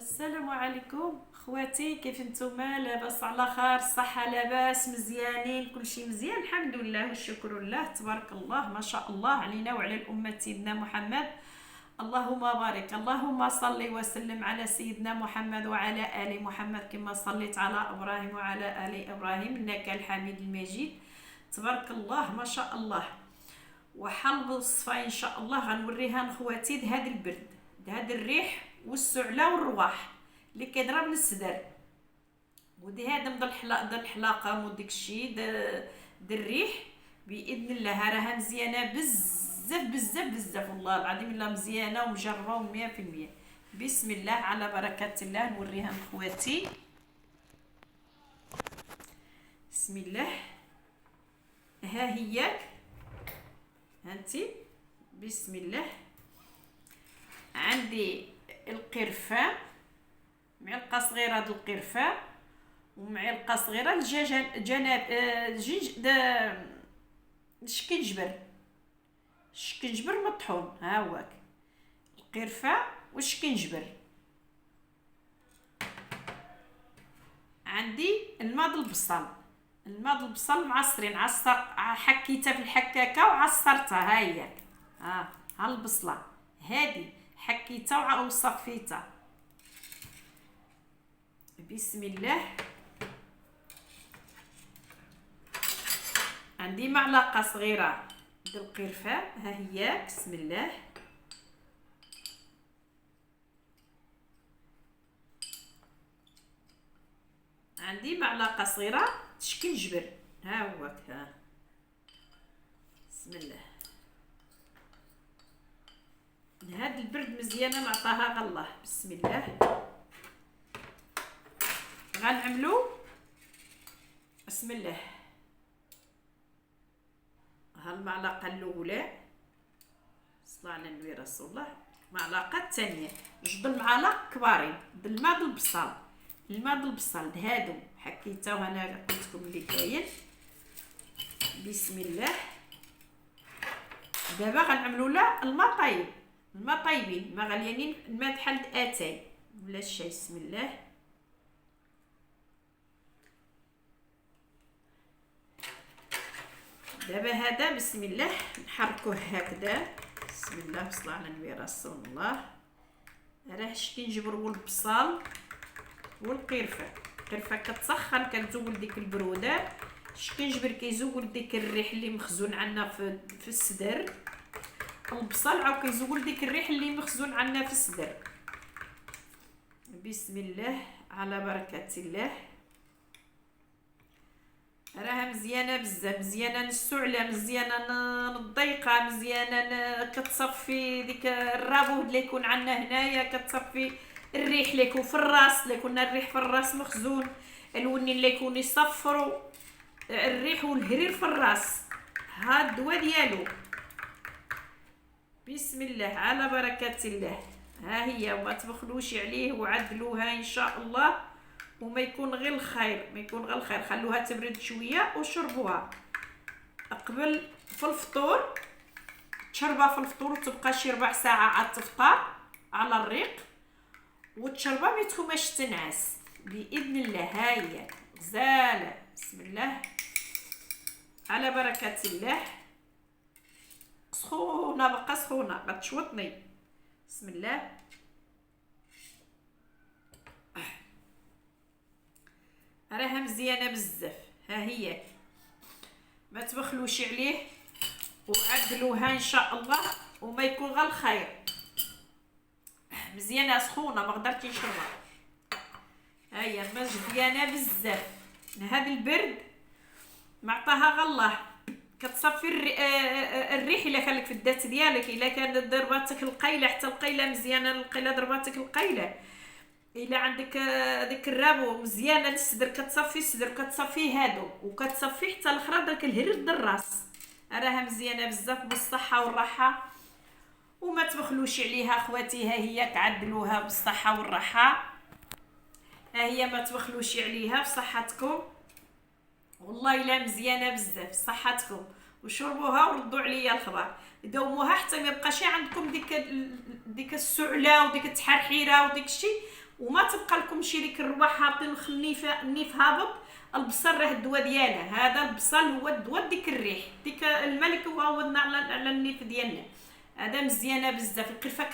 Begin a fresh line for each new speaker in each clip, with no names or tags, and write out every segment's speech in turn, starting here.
السلام عليكم خواتي، كيف نتوما؟ لاباس على خير؟ الصحه لاباس؟ مزيانين؟ كلشي مزيان الحمد لله والشكر لله تبارك الله ما شاء الله علينا وعلى الامه سيدنا محمد. اللهم بارك، اللهم صل وسلم على سيدنا محمد وعلى ال محمد كما صليت على ابراهيم وعلى ال ابراهيم انك الحميد المجيد. تبارك الله ما شاء الله. وحلب الصفا ان شاء الله غنوريها لخواتي هذا البرد، هذا الريح والسعله والرواح اللي كيضرب من الصدر. ودي هذا من الحلاقه وديك الشيء الريح باذن الله راها مزيانه بزاف بزاف بزاف، والله العظيم الا مزيانه ومجربه 100%. بسم الله على بركه الله نوريها لخواتي. بسم الله. ها هي هانتي. بسم الله. عندي القرفه، معلقه صغيره د القرفه ومعلقه صغيره جناب الشكنجبر مطحون. ها هوك القرفه والشكنجبر. عندي الماء د البصل معصرين، حكيتها في الحكاكه وعصرتها. ها هي ها البصله هذه حكيتها وصفيتها. بسم الله. عندي معلقه صغيره د القرفه. ها هي بسم الله. عندي معلقه صغيره شكنجبر. ها هو ها. بسم الله. هاد البرد مزيانه نعطاها الله. بسم الله. غنعملو بسم الله. ها المعلقه الاولى، صلى على النبي رسول الله. المعلقه الثانيه جوج المعالق كبارين د الماء د البصل. الماء د البصل هادو حكيتها وانا قلت لكم اللي كاين. بسم الله. دابا غنعملوا لا الماء طايب، الماء طايبين، الماء غليانين، الماء بحال اتاي ولا الشاي. بسم الله. دابا هذا بسم الله نحركوه هكذا. بسم الله. صلى على النبي رسول الله. راه شكنجبر والبصل والقرفه. القرفه كتسخن كتزول ديك البروده، الشكنجبر كيزول ديك الريح اللي مخزون عندنا في الصدر، البصل عاود كيزول ديك الريح اللي مخزون عندنا في الصدر. بسم الله على بركه الله. راها مزيانه بزاف، مزيانه للسعله، مزيانه للضيقه، مزيانه كتصفي ديك الرابو اللي يكون عندنا هنايا، كتصفي الريح اللي يكون في الراس، اللي يكون الريح في الراس مخزون، الوني اللي يكون يصفروا الريح والهرير في الراس. ها الدواء ديالو. بسم الله على بركه الله. ها هي وما تبخلوش عليه وعدلوها ان شاء الله، وما يكون غير الخير، ما يكون غير الخير. خلوها تبرد شويه وشربوها قبل في الفطور. تشربها في الفطور وتبقى شي 4 ساعه على التفطار على الريق، وتشربها ما تكونش تنعس باذن الله. ها هي غزاله. بسم الله على بركه الله. سخونه بقى سخونه غتشوطني. بسم الله. راها مزيانه بزاف. ها هي ما تبخلوش عليه وعدلوها ان شاء الله وما يكون غير الخير. مزيانه سخونه ما قدرتش نشربها. ها هي مزيانه بزاف. هذا البرد معطاها غير الله. كتصفي الريح الا كان لك في الذات ديالك، الا كانت ضرباتك القيله، حتى القيله مزيانه، القيله ضرباتك القيله، الا عندك ديك الرابو مزيانه للصدر، كتصفي الصدر، كتصفي هادو، وكتصفي حتى الاخرى داك الهرير د الراس. راها مزيانه بزاف بالصحه والراحه، وما تبخلوش عليها خواتي. ها هي تعدلوها بالصحه والراحه. ها هي ما تبخلوش عليها بصحتكم، والله الا مزيانه بزاف صحتكم. وشربوها وردوا عليا الخبر. دوموها حتى ما يبقاش عندكم ديك السعله وديك التحرحيره وديك الشيء، وما تبقى لكم شي ديك الرواح هابطين النيف هابط. البصل راه الدواء ديالها، هذا البصل هو الدواء ديك الريح ديك الملك هو عودنا على النيف ديالنا. هذا مزيانه بزاف. القرفه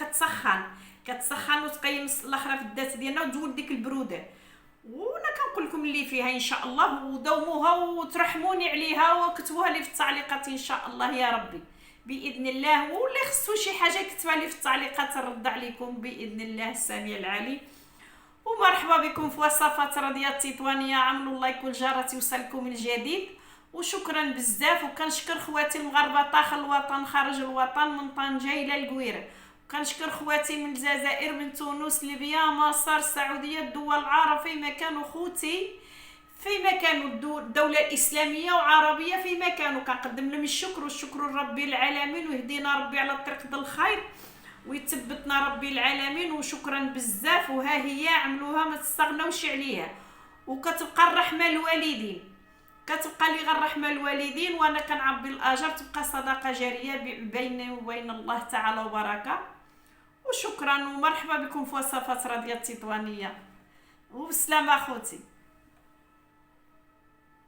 كتسخن وتقيم الاخرى في الذات ديالنا وتزول ديك البروده. وانا كنقول لكم اللي فيها ان شاء الله، ودوموها وترحموني عليها وكتبوها لي في التعليقات ان شاء الله يا ربي باذن الله. واللي خصو شي حاجه كتبها لي في التعليقات نرد عليكم باذن الله السميع العليم. ومرحبا بكم في وصفات رضية التطوانية. عملوا لايك والجرس يوصلكم الجديد، وشكرا بزاف. وكنشكر خواتي المغاربه داخل الوطن خارج الوطن من طنجة الى القويره. وكنشكر خواتي من الجزائر من تونس ليبيا مصر السعوديه الدول العرب فيما كانوا خوتي فيما كانوا الدولة الإسلامية وعربية فيما كانوا. كنقدم لهم الشكر والشكر لربي العالمين، ويهدينا ربي على الطريق ديال الخير ويثبتنا ربي العالمين. وشكرا بزاف. وها هي عملوها ما تستغنوش عليها. وكتبقى الرحمة الوالدين، كتبقى لي غير الرحمة الوالدين وانا كنعبي الاجر، تبقى صدقة جارية بيني وبين الله تعالى وبركة. وشكرا ومرحبا بكم في وصفات رضية التطوانية. وبسلامة اخوتي.